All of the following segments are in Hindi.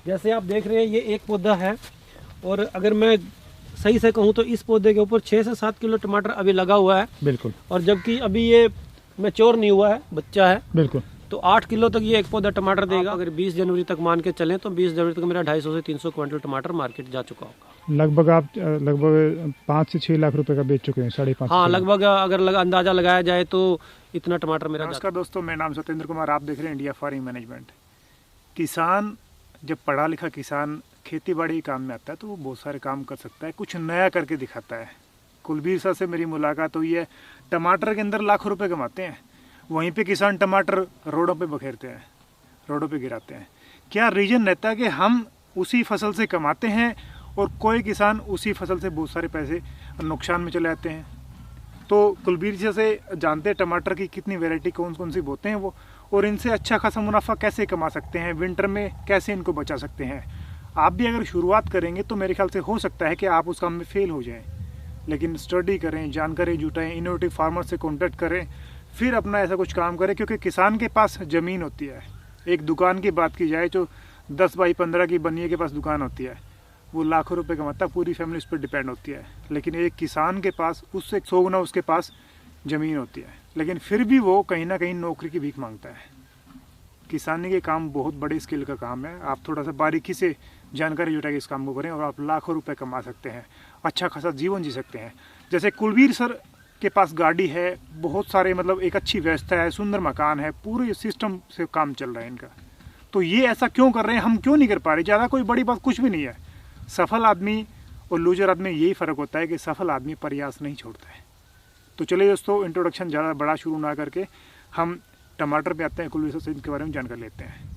जैसे आप देख रहे हैं ये एक पौधा है, और अगर मैं सही से कहूँ तो इस पौधे के ऊपर 6 से 7 किलो टमाटर अभी लगा हुआ है। बिल्कुल। और जबकि अभी ये मैच्योर नहीं हुआ है, बच्चा है। बिल्कुल। तो 8 किलो तक ये एक पौधा टमाटर देगा। अगर 20 जनवरी तक मान के चलें तो 20 जनवरी तक मेरा 250 से 300 क्विंटल टमाटर मार्केट जा चुका होगा। लगभग आप 5 से 6 लाख रुपए का बेच चुके हैं, 5.5। हाँ, लगभग अगर अंदाजा लगाया जाए तो इतना टमाटर मेरा। नमस्कार दोस्तों, मेरा नाम सत्येंद्र कुमार, आप देख रहे हैं इंडिया फार्मिंग मैनेजमेंट। किसान जब पढ़ा लिखा किसान खेती बाड़ी काम में आता है तो वो बहुत सारे काम कर सकता है, कुछ नया करके दिखाता है। कुलबीर सर से मेरी मुलाकात हुई है। टमाटर के अंदर लाखों रुपए कमाते हैं, वहीं पे किसान टमाटर रोडों पे बखेरते हैं, रोडों पे गिराते हैं। क्या रीजन रहता है कि हम उसी फसल से कमाते हैं और कोई किसान उसी फसल से बहुत सारे पैसे नुकसान में चले जाते हैं? तो कुलबीर जी से जानते हैं टमाटर की कितनी वैरायटी, कौन कौन सी बोते हैं वो, और इनसे अच्छा खासा मुनाफा कैसे कमा सकते हैं, विंटर में कैसे इनको बचा सकते हैं। आप भी अगर शुरुआत करेंगे तो मेरे ख्याल से हो सकता है कि आप उस काम में फेल हो जाएं, लेकिन स्टडी करें, जानकारी जुटाएं, इनोवेटिव फार्मर से कॉन्टेक्ट करें, फिर अपना ऐसा कुछ काम करें। क्योंकि किसान के पास ज़मीन होती है, एक दुकान की बात की जाए जो 10 बाई 15 की बनिए के पास दुकान होती है, वो लाखों रुपए कमाता है, पूरी फैमिली उस पर डिपेंड होती है। लेकिन एक किसान के पास उससे 100 गुना उसके पास ज़मीन होती है, लेकिन फिर भी वो कहीं ना कहीं नौकरी की भीख मांगता है। किसानी के काम बहुत बड़े स्किल का काम है। आप थोड़ा सा बारीकी से जानकारी जुटा के इस काम को करें और आप लाखों रुपए कमा सकते हैं, अच्छा खासा जीवन जी सकते हैं। जैसे कुलबीर सर के पास गाड़ी है, बहुत सारे मतलब एक अच्छी व्यवस्था है, सुंदर मकान है, पूरे सिस्टम से काम चल रहा है इनका। तो ये ऐसा क्यों कर रहे हैं, हम क्यों नहीं कर पा रहे? ज़्यादा कोई बड़ी बात कुछ भी नहीं है। सफल आदमी और लूजर आदमी यही फ़र्क होता है कि सफल आदमी प्रयास नहीं छोड़ता है। तो चलिए दोस्तों, इंट्रोडक्शन ज़्यादा बड़ा शुरू ना करके हम टमाटर पे आते हैं। कुलबीर सर से इनके बारे में जानकारी लेते हैं।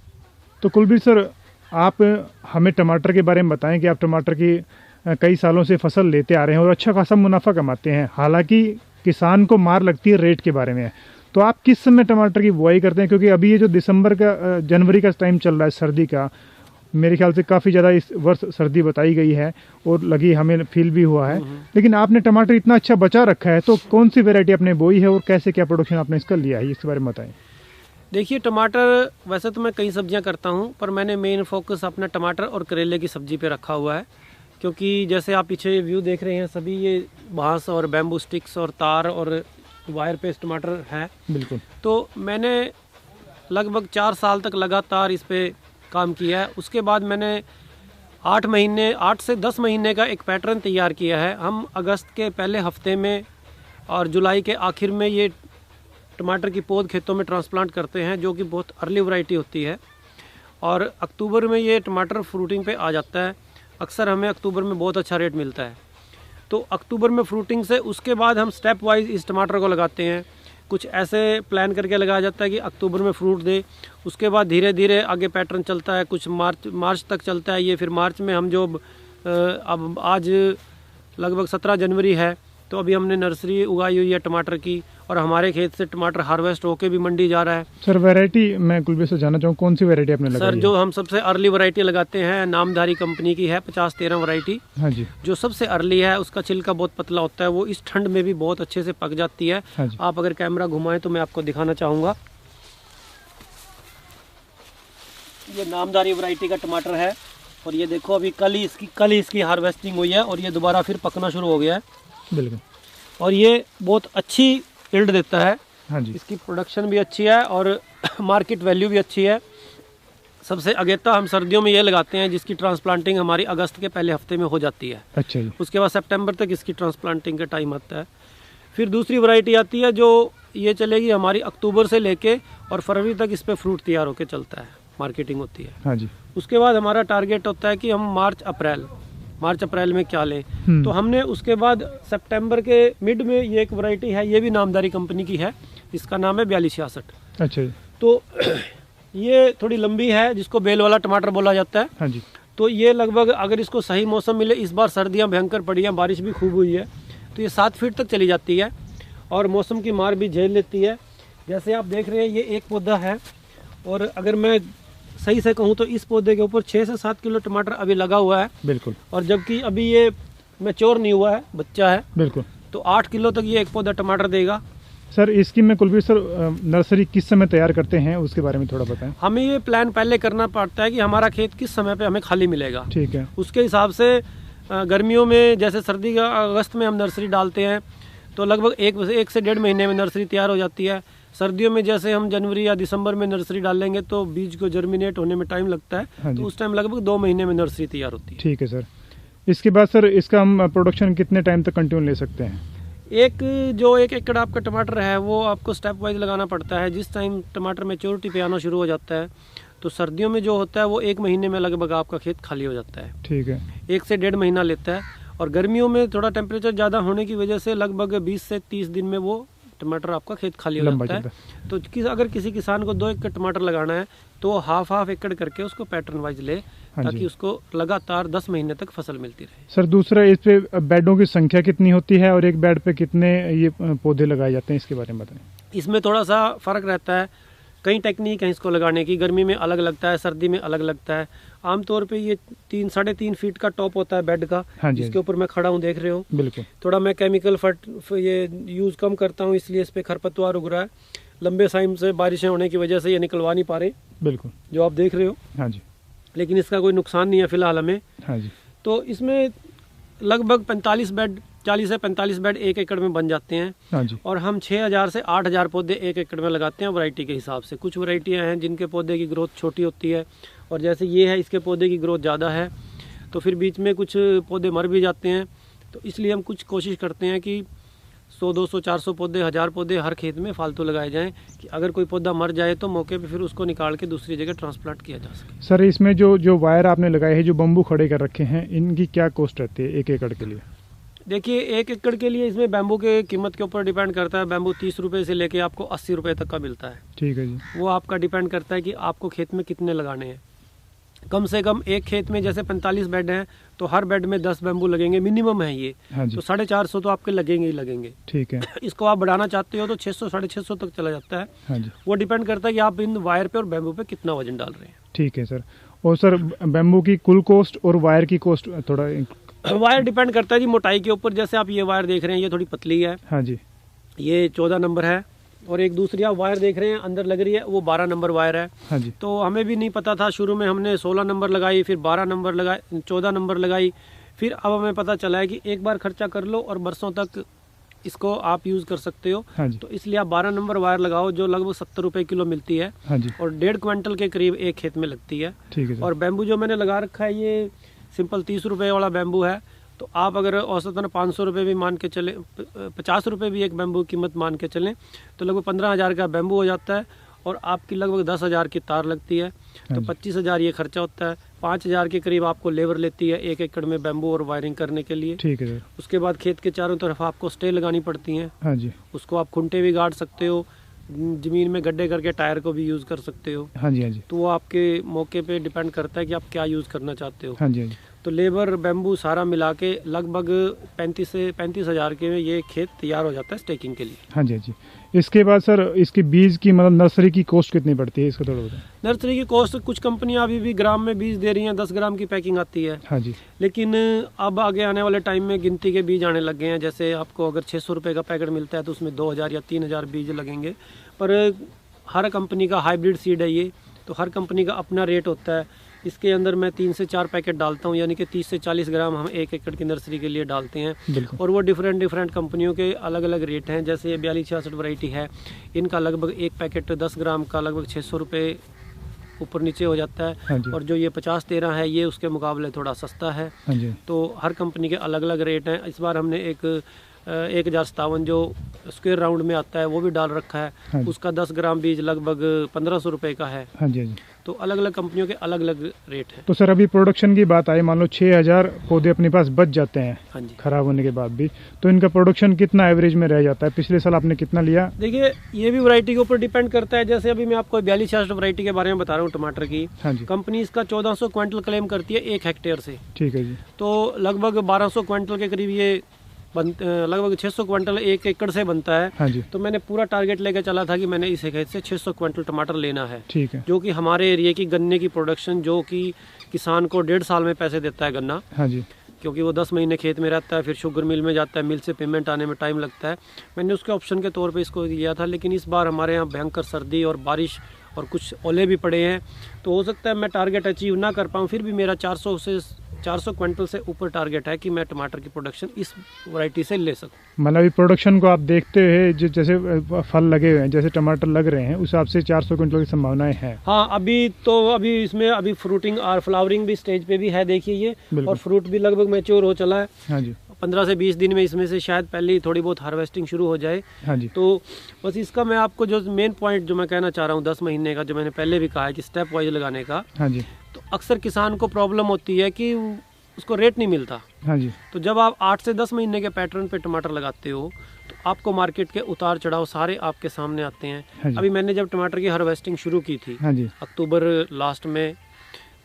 तो कुलबीर सर, आप हमें टमाटर के बारे में बताएं कि आप टमाटर की कई सालों से फसल लेते आ रहे हैं और अच्छा खासा मुनाफा कमाते हैं। हालांकि किसान को मार लगती है रेट के बारे में, तो आप किस समय टमाटर की बुआई करते हैं? क्योंकि अभी ये जो दिसंबर का जनवरी का टाइम चल रहा है सर्दी का, मेरे ख्याल से काफ़ी ज़्यादा इस वर्ष सर्दी बताई गई है और लगी, हमें फील भी हुआ है। लेकिन आपने टमाटर इतना अच्छा बचा रखा है, तो कौन सी वैरायटी आपने बोई है और कैसे क्या प्रोडक्शन आपने इसका लिया है, इसके बारे में बताएं। देखिए, टमाटर वैसे तो मैं कई सब्जियां करता हूं, पर मैंने मेन फोकस अपना टमाटर और करेले की सब्जी पे रखा हुआ है। क्योंकि जैसे आप पीछे व्यू देख रहे हैं, सभी ये बांस और बैम्बू स्टिक्स और तार और वायर पे टमाटर है। बिल्कुल। तो मैंने लगभग 4 साल तक लगातार इस पे काम किया है। उसके बाद मैंने 8 से 10 महीने का एक पैटर्न तैयार किया है। हम अगस्त के पहले हफ्ते में और जुलाई के आखिर में ये टमाटर की पौध खेतों में ट्रांसप्लांट करते हैं, जो कि बहुत अर्ली वैरायटी होती है। और अक्टूबर में ये टमाटर फ्रूटिंग पे आ जाता है। अक्सर हमें अक्टूबर में बहुत अच्छा रेट मिलता है। तो अक्टूबर में फ्रूटिंग से उसके बाद हम स्टेप वाइज इस टमाटर को लगाते हैं। कुछ ऐसे प्लान करके लगाया जाता है कि अक्टूबर में फ्रूट दे, उसके बाद धीरे धीरे आगे पैटर्न चलता है, कुछ मार्च तक चलता है ये। फिर मार्च में हम जो अब आज लगभग 17 जनवरी है, तो अभी हमने नर्सरी उगाई हुई है टमाटर की, और हमारे खेत से टमाटर हार्वेस्ट होके भी मंडी जा रहा है। सर, वैरायटी मैं कुलबीर से जानना चाहूँ, कौन सी वैरायटी आपने लगाई? सर, जो हम सबसे अर्ली वैरायटी लगाते हैं, नामधारी कंपनी की है 50-13 वैरायटी। हाँ जी। जो सबसे अर्ली है, उसका छिलका बहुत पतला होता है, वो इस ठंड में भी बहुत अच्छे से पक जाती है। हाँ जी। आप अगर कैमरा घुमाएं तो मैं आपको दिखाना चाहूँगा। ये नामधारी वैरायटी का टमाटर है, और ये देखो अभी कल ही इसकी हार्वेस्टिंग हुई है और ये दोबारा फिर पकना शुरू हो गया है। बिल्कुल। और ये बहुत अच्छी यील्ड देता है। हाँ जी। इसकी प्रोडक्शन भी अच्छी है और मार्केट वैल्यू भी अच्छी है। सबसे अगेता हम सर्दियों में ये लगाते हैं, जिसकी ट्रांसप्लांटिंग हमारी अगस्त के पहले हफ्ते में हो जाती है। अच्छा जी। उसके बाद सितंबर तक इसकी ट्रांसप्लांटिंग का टाइम आता है। फिर दूसरी वैरायटी आती है जो ये चलेगी हमारी अक्टूबर से लेके और फरवरी तक इस पर फ्रूट तैयार होकर चलता है, मार्केटिंग होती है। हाँ जी। उसके बाद हमारा टारगेट होता है कि हम मार्च अप्रैल में क्या लें। तो हमने उसके बाद सितंबर के मिड में ये एक वैरायटी है, ये भी नामधारी कंपनी की है, इसका नाम है 4266। अच्छा जी। तो ये थोड़ी लंबी है, जिसको बेल वाला टमाटर बोला जाता है। हाँ जी। तो ये लगभग अगर इसको सही मौसम मिले, इस बार सर्दियां भयंकर पड़ी हैं, बारिश भी खूब हुई है, तो ये 7 फीट तक चली जाती है और मौसम की मार भी झेल लेती है। जैसे आप देख रहे हैं ये एक पौधा है, और अगर मैं सही से कहूँ तो इस पौधे के ऊपर 6 से 7 किलो टमाटर अभी लगा हुआ है। बिल्कुल। और जबकि अभी ये मैच्योर नहीं हुआ है, बच्चा है। बिल्कुल। तो 8 किलो तक ये एक पौधा टमाटर देगा। सर इसकी मैं कुलबीर सर नर्सरी किस समय तैयार करते हैं उसके बारे में थोड़ा बताएं। हमें ये प्लान पहले करना पड़ता है कि हमारा खेत किस समय पे हमें खाली मिलेगा। ठीक है। उसके हिसाब से गर्मियों में जैसे सर्दी का अगस्त में हम नर्सरी डालते हैं तो लगभग एक से 1.5 महीने में नर्सरी तैयार हो जाती है। सर्दियों में जैसे हम जनवरी या दिसंबर में नर्सरी डालेंगे तो बीज को जर्मिनेट होने में टाइम लगता है। हाँ तो उस टाइम लगभग 2 महीने में नर्सरी तैयार होती है। ठीक है सर। इसके बाद सर इसका हम प्रोडक्शन कितने टाइम तक कंटिन्यू ले सकते हैं? जो 1 एकड़ आपका टमाटर है वो आपको स्टेप वाइज लगाना पड़ता है। जिस टाइम टमाटर मैच्योरिटी पे आना शुरू हो जाता है तो सर्दियों में जो होता है वो 1 महीने में लगभग आपका खेत खाली हो जाता है। ठीक है। 1 से 1.5 महीना लेता है। और गर्मियों में थोड़ा टेम्परेचर ज़्यादा होने की वजह से लगभग 20 से 30 दिन में वो टमाटर आपका खेत खाली हो जाता है। तो अगर किसी किसान को 2 एकड़ टमाटर लगाना है तो हाफ एकड़ करके उसको पैटर्न वाइज ले, ताकि उसको लगातार 10 महीने तक फसल मिलती रहे। सर दूसरा, इस पे बेडों की संख्या कितनी होती है और एक बेड पे कितने ये पौधे लगाए जाते हैं, इसके बारे में बताएं। इसमें थोड़ा सा फर्क रहता है। कई टेक्निक है इसको लगाने की। गर्मी में अलग लगता है, सर्दी में अलग लगता है। आमतौर पे ये 3-3.5 फीट का टॉप होता है बेड का। हाँ जिसके ऊपर मैं खड़ा हूँ, देख रहे हो। बिल्कुल। थोड़ा मैं केमिकल ये यूज़ कम करता हूँ, इसलिए इस पे खरपतवार उग रहा है। लंबे टाइम से बारिशें होने की वजह से ये निकलवा नहीं पा रहे। बिल्कुल। जो आप देख रहे हो। हाँ जी। लेकिन इसका कोई नुकसान नहीं है फिलहाल हमें। हाँ जी। तो इसमें लगभग 40 से 45 बेड 1 एकड़ में बन जाते हैं। हाँ जी। और हम 6000 से 8000 पौधे 1 एकड़ में लगाते हैं वैरायटी के हिसाब से। कुछ वैरायटियां हैं जिनके पौधे की ग्रोथ छोटी होती है, और जैसे ये है इसके पौधे की ग्रोथ ज़्यादा है, तो फिर बीच में कुछ पौधे मर भी जाते हैं। तो इसलिए हम कुछ कोशिश करते हैं कि 100, 200, 400 पौधे, 1000 पौधे हर खेत में फालतू लगाए जाएं, कि अगर कोई पौधा मर जाए तो मौके पे फिर उसको निकाल के दूसरी जगह ट्रांसप्लांट किया जा सके। सर इसमें जो वायर आपने लगाए हैं, जो बम्बू खड़े कर रखे हैं, इनकी क्या कॉस्ट रहती है 1 एकड़ के लिए? देखिए 1 एकड़ के लिए इसमें बैम्बू के कीमत के ऊपर डिपेंड करता है। बैम्बू 30 रुपये से लेके आपको 80 रुपये तक का मिलता है। ठीक है जी। वो आपका डिपेंड करता है कि आपको खेत में कितने लगाने हैं। कम से कम एक खेत में जैसे 45 बेड हैं तो हर बेड में 10 बैम्बू लगेंगे, मिनिमम है ये। हाँ जी। तो 450 तो आपके लगेंगे ही लगेंगे। ठीक है। इसको आप बढ़ाना चाहते हो तो 600, 650 तक चला जाता है। हाँ जी। वो डिपेंड करता है कि आप इन वायर पे और बैम्बू पे कितना वजन डाल रहे हैं। ठीक है सर। और सर बैम्बू की कुल कॉस्ट और वायर की कॉस्ट थोड़ा? वायर डिपेंड करता है जी मोटाई के ऊपर। जैसे आप ये वायर देख रहे हैं, ये थोड़ी पतली है। हाँ जी। ये 14 नंबर है। और एक दूसरी आप वायर देख रहे हैं अंदर लग रही है, वो 12 नंबर वायर है। हाँ जी। तो हमें भी नहीं पता था, शुरू में हमने 16 नंबर लगाई, फिर 12 नंबर लगाई, 14 नंबर लगाई। फिर अब हमें पता चला है कि एक बार खर्चा कर लो और बरसों तक इसको आप यूज़ कर सकते हो। हाँ जी। तो इसलिए आप 12 नंबर वायर लगाओ, जो लगभग 70 रुपये किलो मिलती है। हाँ जी। और 1.5 क्विंटल के करीब एक खेत में लगती है। ठीक है। और बैम्बू जो मैंने लगा रखा है ये सिंपल 30 रुपये वाला बैम्बू है। तो आप अगर औसतन 500 रुपये भी मान के चले, 50 रुपये भी एक बैम्बू कीमत मान के चलें, तो लगभग 15,000 का बैम्बू हो जाता है। और आपकी लगभग 10,000 की तार लगती है। तो 25,000 ये खर्चा होता है। 5,000 के करीब आपको लेबर लेती है 1 एकड़ में बैम्बू और वायरिंग करने के लिए। ठीक है सर। उसके बाद खेत के चारों तरफ आपको स्टे लगानी पड़ती हैं। हाँ जी। उसको आप खुंटे भी गाड़ सकते हो, ज़मीन में गड्ढे करके टायर को भी यूज़ कर सकते हो। हाँ जी। हाँ जी। तो वो आपके मौके पे डिपेंड करता है कि आप क्या यूज़ करना चाहते हो। हाँ जी। हाँ जी। तो लेबर बैम्बू सारा मिला के लगभग 35 से 35,000 के में ये खेत तैयार हो जाता है स्टेकिंग के लिए। हाँ जी। हाँ जी। इसके बाद सर इसके बीज की मतलब नर्सरी की कॉस्ट कितनी पड़ती है, इसको थोड़ा बताएं। नर्सरी की कॉस्ट कुछ कंपनियां अभी भी ग्राम में बीज दे रही हैं, 10 ग्राम की पैकिंग आती है। हाँ जी। लेकिन अब आगे आने वाले टाइम में गिनती के बीज आने लग गए हैं। जैसे आपको अगर 600 रुपये का पैकेट मिलता है तो उसमें 2,000 या 3,000 बीज लगेंगे। पर हर कंपनी का हाइब्रिड सीड है ये, तो हर कंपनी का अपना रेट होता है। इसके अंदर मैं 3 से 4 पैकेट डालता हूँ, यानी कि 30 से 40 ग्राम हम 1 एकड़ की नर्सरी के लिए डालते हैं। और वो डिफरेंट कंपनियों के अलग अलग रेट हैं। जैसे ये 4266 वैरायटी है, इनका लगभग एक पैकेट 10 ग्राम का लगभग 600 रुपये ऊपर नीचे हो जाता है। हाँ। और जो ये 50-13 है ये उसके मुकाबले थोड़ा सस्ता है। हाँ जी। तो हर कंपनी के अलग अलग रेट हैं। इस बार हमने एक 1057 जो स्क्वायर राउंड में आता है वो भी डाल रखा है। हाँ। उसका 10 ग्राम बीज लगभग 1500 रुपये का है। हाँ जी। हाँ जी। तो अलग अलग कंपनियों के अलग अलग रेट हैं। तो सर अभी प्रोडक्शन की बात आई, मान लो 6,000 पौधे अपने पास बच जाते हैं। हाँ जी। खराब होने के बाद भी, तो इनका प्रोडक्शन कितना एवरेज में रह जाता है? पिछले साल आपने कितना लिया? देखिए ये भी वैरायटी के ऊपर डिपेंड करता है। जैसे अभी मैं आपको 4266 वैरायटी के बारे में बता रहा हूँ टमाटर की। हाँ जी। कंपनी इसका 1400 क्विंटल क्लेम करती है 1 हेक्टेयर से। ठीक है जी। तो लगभग 1200 क्विंटल के करीब ये लगभग 600 क्विंटल 1 एकड़ से बनता है। हाँ जी। तो मैंने पूरा टारगेट लेकर चला था कि मैंने इस खेत से 600 क्विंटल टमाटर लेना है। ठीक है। जो कि हमारे एरिया की गन्ने की प्रोडक्शन, जो कि किसान को 1.5 साल में पैसे देता है गन्ना। हाँ जी। क्योंकि वो 10 महीने खेत में रहता है, फिर शुगर मिल में जाता है, मिल से पेमेंट आने में टाइम लगता है। मैंने उसके ऑप्शन के तौर पे इसको दिया था, लेकिन इस बार हमारे यहाँ भयंकर सर्दी और बारिश और कुछ ओले भी पड़े हैं, तो हो सकता है मैं टारगेट अचीव ना कर पाऊँ। फिर भी मेरा 400 क्विंटल से ऊपर टारगेट है कि मैं टमाटर की प्रोडक्शन इस वैरायटी से ले सकूँ। मतलब इस प्रोडक्शन को आप देखते हुए जो जैसे फल लगे हुए हैं, जैसे टमाटर लग रहे हैं, उस हिसाब से 400 क्विंटल की संभावनाएं हैं। हाँ, अभी इसमें अभी फ्रूटिंग और फ्लावरिंग भी स्टेज पे भी है, देखिए ये, और फ्रूट भी लगभग मैच्योर हो चला है। हाँ जी। 15 से 20 दिन में इसमें से शायद पहले ही थोड़ी बहुत हार्वेस्टिंग शुरू हो जाए। हाँ जी। तो बस इसका मैं आपको जो मेन पॉइंट जो मैं कहना चाह रहा हूँ 10 महीने का, जो मैंने पहले भी कहा है कि स्टेप वाइज लगाने का। हाँ जी। तो अक्सर किसान को प्रॉब्लम होती है कि उसको रेट नहीं मिलता। हाँ जी। तो जब आप 8 से 10 महीने के पैटर्न पे टमाटर लगाते हो तो आपको मार्केट के उतार चढ़ाव सारे आपके सामने आते हैं। हाँ जी। अभी मैंने जब टमाटर की हार्वेस्टिंग शुरू की थी, हाँ जी, अक्टूबर लास्ट में,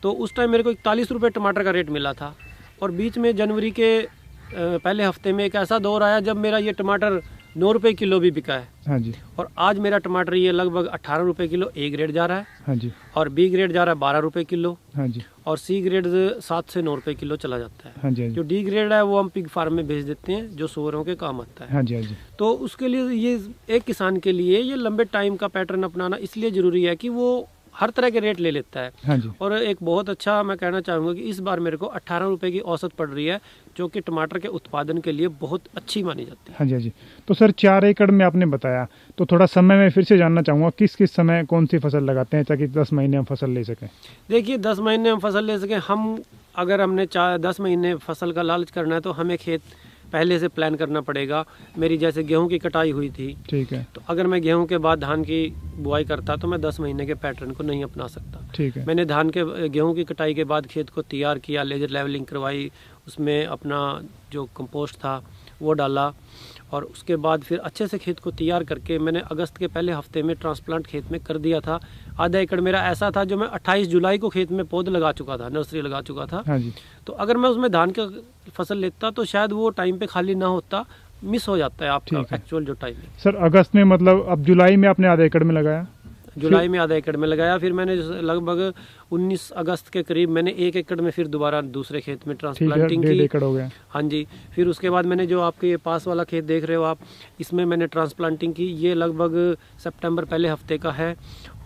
तो उस टाइम मेरे को 41 रुपये टमाटर का रेट मिला था। और बीच में जनवरी के पहले हफ्ते में एक ऐसा दौर आया जब मेरा ये टमाटर 9 रुपये किलो भी बिका है। हाँ जी। और आज मेरा टमाटर ये लगभग 18 रुपये किलो ए ग्रेड जा रहा है। हाँ जी। और बी ग्रेड जा रहा है 12 रुपये किलो। हाँ जी। और सी ग्रेड 7 से 9 रुपये किलो चला जाता है। हाँ जी। जो डी ग्रेड है वो हम पिग फार्म में भेज देते हैं, जो सूअरों के काम आता है। हाँ जी। हाँ जी। तो उसके लिए ये एक किसान के लिए ये लंबे टाइम का पैटर्न अपनाना इसलिए ज़रूरी है कि वो हर तरह के रेट ले लेता है। हाँ जी। और एक बहुत अच्छा मैं कहना चाहूँगा कि इस बार मेरे को 18 रुपये की औसत पड़ रही है, जो कि टमाटर के उत्पादन के लिए बहुत अच्छी मानी जाती है। हाँ जी। हाँ जी। तो सर 4 एकड़ में आपने बताया, तो थोड़ा समय में फिर से जानना चाहूँगा किस किस समय कौन सी फसल लगाते हैं ताकि 10 महीने हम फसल ले सकें। देखिए 10 महीने हम फसल ले सकें, हम अगर हमने 10 महीने फसल का लालच करना है तो हमें खेत पहले से प्लान करना पड़ेगा। मेरी जैसे गेहूं की कटाई हुई थी, ठीक है, तो अगर मैं गेहूं के बाद धान की बुआई करता तो मैं 10 महीने के पैटर्न को नहीं अपना सकता। ठीक है। मैंने गेहूं की कटाई के बाद खेत को तैयार किया, लेजर लेवलिंग करवाई, उसमें अपना जो कंपोस्ट था वो डाला, और उसके बाद फिर अच्छे से खेत को तैयार करके मैंने अगस्त के पहले हफ्ते में ट्रांसप्लांट खेत में कर दिया था। आधा एकड़ मेरा ऐसा था जो मैं 28 जुलाई को खेत में पौध लगा चुका था, नर्सरी लगा चुका था। हाँ जी। तो अगर मैं उसमें धान का फसल लेता तो शायद वो टाइम पे खाली ना होता, मिस हो जाता है आपका एक्चुअल जो टाइम है। सर अगस्त में मतलब अब जुलाई में आपने आधा एकड़ में लगाया? जुलाई में आधा एकड़ में लगाया, फिर मैंने लगभग 19 अगस्त के करीब मैंने 1 एकड़ में फिर दोबारा दूसरे खेत में ट्रांसप्लांटिंग की। 1.5 एकड़ हो गया। हाँ जी। फिर उसके बाद मैंने जो आपके ये पास वाला खेत देख रहे हो आप, इसमें मैंने ट्रांसप्लांटिंग की। ये लगभग सितंबर पहले हफ्ते का है,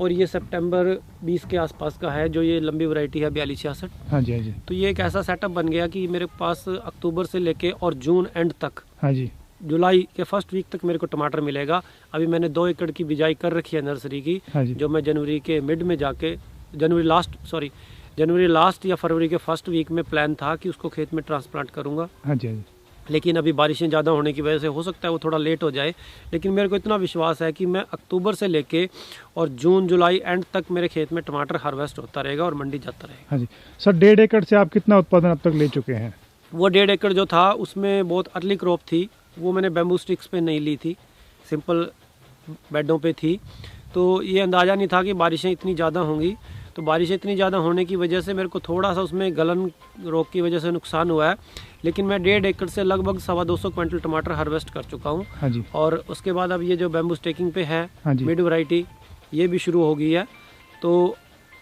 और ये सितंबर 20 के आसपास का है, जो ये लंबी वैरायटी है 4266। हाँ जी। हाँ जी। तो ये एक ऐसा सेटअप बन गया कि मेरे पास अक्टूबर से लेके और जून एंड तक, हाँ जी, जुलाई के फर्स्ट वीक तक मेरे को टमाटर मिलेगा। अभी मैंने 2 एकड़ की बिजाई कर रखी है नर्सरी की। हाँ जी। जो मैं जनवरी के मिड में जाके जनवरी लास्ट या फरवरी के फर्स्ट वीक में प्लान था कि उसको खेत में ट्रांसप्लांट करूंगा। हाँ जी। हाँ जी। लेकिन अभी बारिशें ज़्यादा होने की वजह से हो सकता है वो थोड़ा लेट हो जाए, लेकिन मेरे को इतना विश्वास है कि मैं अक्टूबर से लेके और जून जुलाई एंड तक मेरे खेत में टमाटर हार्वेस्ट होता रहेगा और मंडी जाता रहेगा। हाँ जी। सर 1.5 एकड़ से आप कितना उत्पादन अब तक ले चुके हैं? वो 1.5 एकड़ जो था उसमें बहुत अर्ली क्रॉप थी, वो मैंने बैम्बू स्टिक्स पे नहीं ली थी, सिंपल बेडों पे थी। तो ये अंदाज़ा नहीं था कि बारिशें इतनी ज़्यादा होंगी। तो बारिशें इतनी ज़्यादा होने की वजह से मेरे को थोड़ा सा उसमें गलन रोग की वजह से नुकसान हुआ है, लेकिन मैं 1.5 एकड़ से लगभग 250 क्विंटल टमाटर हार्वेस्ट कर चुका हूँ। हाँ जी। और उसके बाद अब ये जो बैम्बू स्टेकिंग पे है, हाँ जी। मिड वैरायटी, ये भी शुरू हो गई है। तो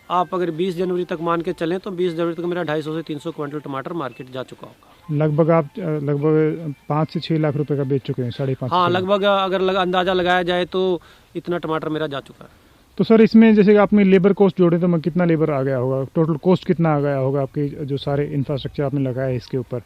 आप अगर 20 जनवरी तक मान के चलें तो 20 जनवरी तक मेरा 250 से 300 क्विंटल टमाटर मार्केट जा चुका होगा। लगभग आप लगभग 5 से 6 लाख रुपए का बेच चुके हैं, 5.5। हाँ, लगभग अगर अंदाज़ा लगाया जाए तो इतना टमाटर मेरा जा चुका है। तो सर इसमें जैसे कि आपने लेबर कॉस्ट जोड़े तो कितना लेबर आ गया होगा, टोटल कॉस्ट कितना आ गया होगा आपकी जो सारे इंफ्रास्ट्रक्चर आपने लगाया है इसके ऊपर?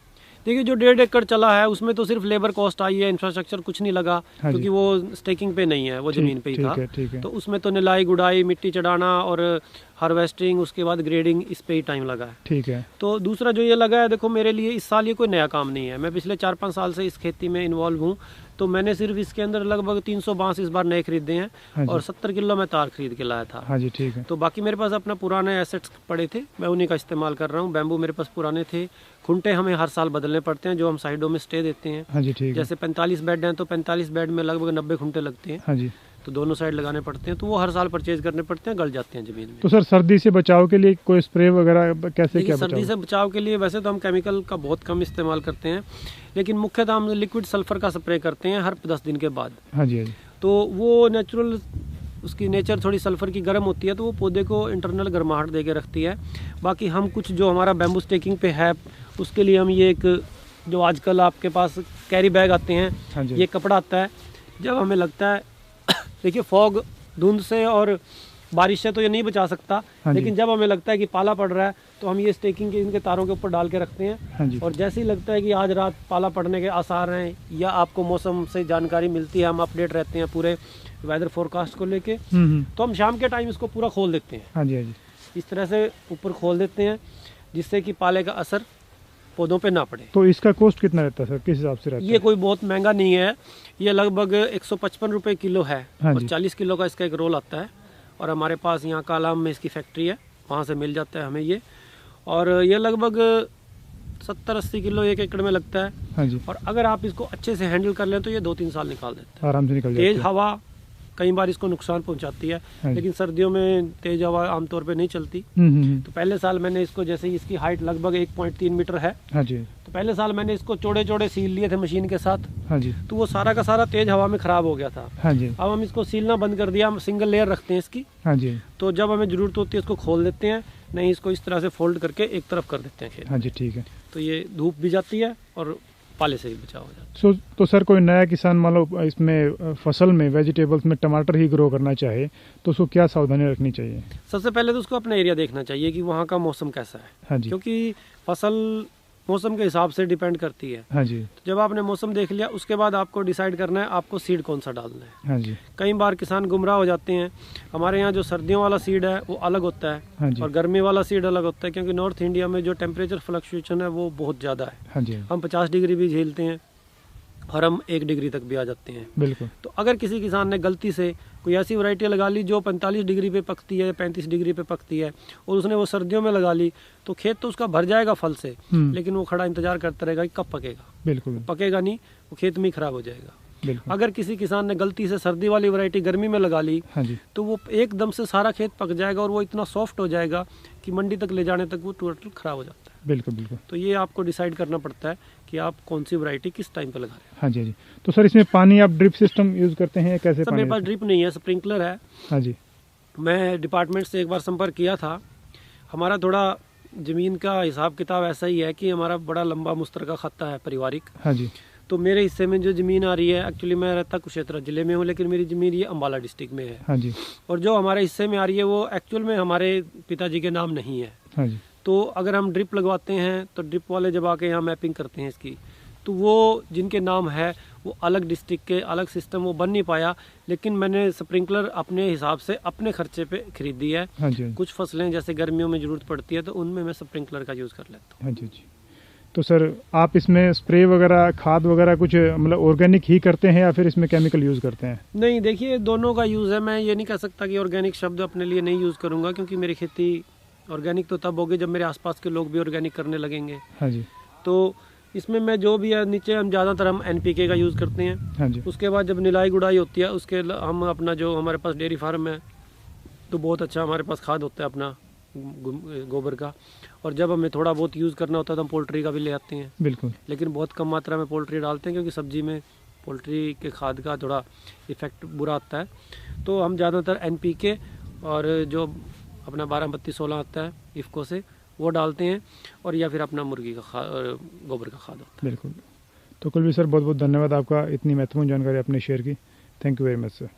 देखिए जो 1.5 एकड़ चला है उसमें तो सिर्फ लेबर कॉस्ट आई है, इंफ्रास्ट्रक्चर कुछ नहीं लगा। हाँ, क्योंकि वो स्टेकिंग पे नहीं है, वो ज़मीन पे ही था। ठीक है। तो उसमें तो निलाई गुड़ाई, मिट्टी चढ़ाना और हार्वेस्टिंग, उसके बाद ग्रेडिंग, इस पे ही टाइम लगा है। ठीक है। तो दूसरा जो ये लगा है, देखो मेरे लिए इस साल ये कोई नया काम नहीं है, मैं पिछले 4-5 साल से इस खेती में इन्वॉल्व हूँ। तो मैंने सिर्फ इसके अंदर लगभग 300 बांस इस बार नए खरीदे हैं। हाँ और 70 किलो मैं तार खरीद के लाया था। हाँ जी। ठीक है। तो बाकी मेरे पास अपना पुराने एसेट्स पड़े थे, मैं उन्हीं का इस्तेमाल कर रहा हूँ। बैम्बू मेरे पास पुराने थे, खुंटे हमें हर साल बदलने पड़ते हैं जो हम साइडों में स्टे देते हैं। हाँ जी। ठीक है। जैसे 45 बेड हैं तो 45 बेड में लगभग 90 खुंटे लगते हैं। हाँ जी। तो दोनों साइड लगाने पड़ते हैं, तो वो हर साल परचेज करने पड़ते हैं, गल जाते हैं ज़मीन में। तो सर सर्दी से बचाव के लिए कोई स्प्रे वगैरह कैसे, क्या सर्दी से बचाव के लिए वैसे तो हम केमिकल का बहुत कम इस्तेमाल करते हैं, लेकिन मुख्यतः हम लिक्विड सल्फर का स्प्रे करते हैं हर 10 दिन के बाद। हाँ जी। हाँ जी। तो वो नेचुरल, उसकी नेचर थोड़ी सल्फर की गर्म होती है, तो वो पौधे को इंटरनल गर्माहट दे के रखती है। बाकी हम कुछ जो हमारा बैम्बू स्टेकिंग पे है उसके लिए हम ये एक जो आजकल आपके पास कैरी बैग आते हाँ हैं, जी। ये कपड़ा आता है। जब हमें लगता है देखिए फॉग, धुंध से और बारिश से तो ये नहीं बचा सकता, हाँ जी। लेकिन जब हमें लगता है कि पाला पड़ रहा है तो हम ये स्टेकिंग के इनके तारों के ऊपर डाल के रखते हैं। हाँ जी। और जैसे ही लगता है कि आज रात पाला पड़ने के आसार हैं या आपको मौसम से जानकारी मिलती है, हम अपडेट रहते हैं पूरे वेदर फोरकास्ट को लेके, तो हम शाम के टाइम इसको पूरा खोल देते हैं। हाँ जी। हाँ जी। इस तरह से ऊपर खोल देते हैं जिससे कि पाले का असर पौधों पे ना पड़े। तो इसका कॉस्ट कितना रहता है सर, किस हिसाब से रहता ये है? कोई बहुत महंगा नहीं है, ये लगभग 155 रुपये किलो है। हाँ और जी। 40 किलो का इसका एक रोल आता है। और हमारे पास यहाँ कालाम में इसकी फैक्ट्री है, वहाँ से मिल जाता है हमें ये। और ये लगभग 70-80 किलो 1 एकड़ में लगता है। हाँ जी। और अगर आप इसको अच्छे से हैंडल कर लें तो ये 2-3 साल निकाल देता आराम से निकल है। जाती तेज है। हवा कई बार इसको नुकसान पहुंचाती है, हाँ जी। लेकिन सर्दियों में तेज हवा आमतौर पे नहीं चलती। तो पहले साल मैंने इसको, जैसे ही इसकी हाइट लगभग 1.3 मीटर है, हाँ जी। तो पहले साल मैंने इसको चौड़े चौड़े सील लिए थे मशीन के साथ, हाँ जी। तो वो सारा का सारा तेज हवा में खराब हो गया था। हाँ जी। अब हम इसको सीलना बंद कर दिया, हम सिंगल लेयर रखते हैं इसकी। हाँ जी। तो जब हमें ज़रूरत होती है इसको खोल देते हैं, नहीं इसको इस तरह से फोल्ड करके एक तरफ कर देते हैं खेत। हाँ जी, ठीक है। तो ये धूप भी जाती है और पाले से भी बचाव हो जाता है। तो सर कोई नया किसान मान लो इसमें फसल में, वेजिटेबल्स में टमाटर ही ग्रो करना चाहे तो उसको क्या सावधानी रखनी चाहिए? सबसे पहले तो उसको अपना एरिया देखना चाहिए कि वहाँ का मौसम कैसा है। हाँ जी। क्योंकि फसल मौसम के हिसाब से डिपेंड करती है। हाँ जी। तो जब आपने मौसम देख लिया उसके बाद आपको डिसाइड करना है आपको सीड कौन सा डालना है। हाँ जी। कई बार किसान गुमराह हो जाते हैं। हमारे यहाँ जो सर्दियों वाला सीड है वो अलग होता है, हाँ जी। और गर्मी वाला सीड अलग होता है, क्योंकि नॉर्थ इंडिया में जो टेम्परेचर फ्लक्चुएशन है वो बहुत ज़्यादा है। हाँ जी। हम 50 डिग्री भी झेलते हैं और हम 1 डिग्री तक भी आ जाते हैं। बिल्कुल। तो अगर किसी किसान ने गलती से कोई ऐसी वैरायटी लगा ली जो 45 डिग्री पे पकती है, 35 डिग्री पे पकती है, और उसने वो सर्दियों में लगा ली, तो खेत तो उसका भर जाएगा फल से, लेकिन वो खड़ा इंतजार करता रहेगा कि कब पकेगा। बिल्कुल। पकेगा नहीं, वो खेत में ही खराब हो जाएगा। बिल्कुल। अगर किसी किसान ने गलती से सर्दी वाली वैरायटी गर्मी में लगा ली, हाँ जी। तो वो एकदम से सारा खेत पक जाएगा और वो इतना सॉफ्ट हो जाएगा कि मंडी तक ले जाने तक वो टोटल खराब हो जाता है। बिल्कुल। बिल्कुल। तो ये आपको डिसाइड करना पड़ता है कि आप कौन सी वैरायटी किस टाइम पे लगा रहे हैं। हाँ जी। हाँ जी। तो सर इसमें पानी आप ड्रिप सिस्टम यूज़ करते हैं या कैसे? सर पानी मेरे पास ड्रिप नहीं है, स्प्रिंकलर है। हाँ जी। मैं डिपार्टमेंट से एक बार संपर्क किया था। हमारा थोड़ा ज़मीन का हिसाब किताब ऐसा ही है कि हमारा बड़ा लंबा मुश्तरका खाता है पारिवारिक। हाँ जी। तो मेरे हिस्से में जो ज़मीन आ रही है, एक्चुअली मैं रहता कुरुक्षेत्र ज़िले में हूँ, लेकिन मेरी ज़मीन ये अम्बाला डिस्ट्रिक्ट में है। हाँ जी। और जो हमारे हिस्से में आ रही है वो एक्चुअल में हमारे पिताजी के नाम नहीं है। हाँ जी। तो अगर हम ड्रिप लगवाते हैं तो ड्रिप वाले जब आके यहाँ मैपिंग करते हैं इसकी, तो वो जिनके नाम है वो अलग डिस्ट्रिक्ट के अलग सिस्टम वो बन नहीं पाया। लेकिन मैंने स्प्रिंकलर अपने हिसाब से अपने खर्चे पे खरीदी है। हाँ जी। कुछ फसलें जैसे गर्मियों में ज़रूरत पड़ती है तो उनमें मैं स्प्रिंकलर का यूज़ कर लेता हूँ। हाँ जी। जी। तो सर आप इसमें स्प्रे वगैरह, खाद वगैरह कुछ मतलब ऑर्गेनिक ही करते हैं या फिर इसमें केमिकल यूज़ करते हैं? नहीं, देखिए दोनों का यूज़ है। मैं ये नहीं कह सकता कि ऑर्गेनिक शब्द अपने लिए नहीं यूज़ करूँगा, क्योंकि मेरी खेती ऑर्गेनिक तो तब होगी जब मेरे आसपास के लोग भी ऑर्गेनिक करने लगेंगे। हाँ जी। तो इसमें मैं जो भी है नीचे हम ज़्यादातर हम NPK का यूज़ करते हैं। हाँ जी। उसके बाद जब निलाई गुड़ाई होती है उसके हम अपना जो हमारे पास डेयरी फार्म है तो बहुत अच्छा हमारे पास खाद होता है अपना गोबर का। और जब हमें थोड़ा बहुत यूज़ करना होता है तो हम पोल्ट्री का भी ले आते हैं। बिल्कुल। लेकिन बहुत कम मात्रा में पोल्ट्री डालते हैं, क्योंकि सब्जी में पोल्ट्री के खाद का थोड़ा इफ़ेक्ट बुरा आता है। तो हम ज़्यादातर NPK और जो अपना 12-32-16 आता है इफ़को से वो डालते हैं, और या फिर अपना मुर्गी का गोबर का खाद होता है। बिल्कुल। तो कुलबीर सर बहुत बहुत धन्यवाद आपका इतनी महत्वपूर्ण जानकारी आपने शेयर की। Thank you very much sir.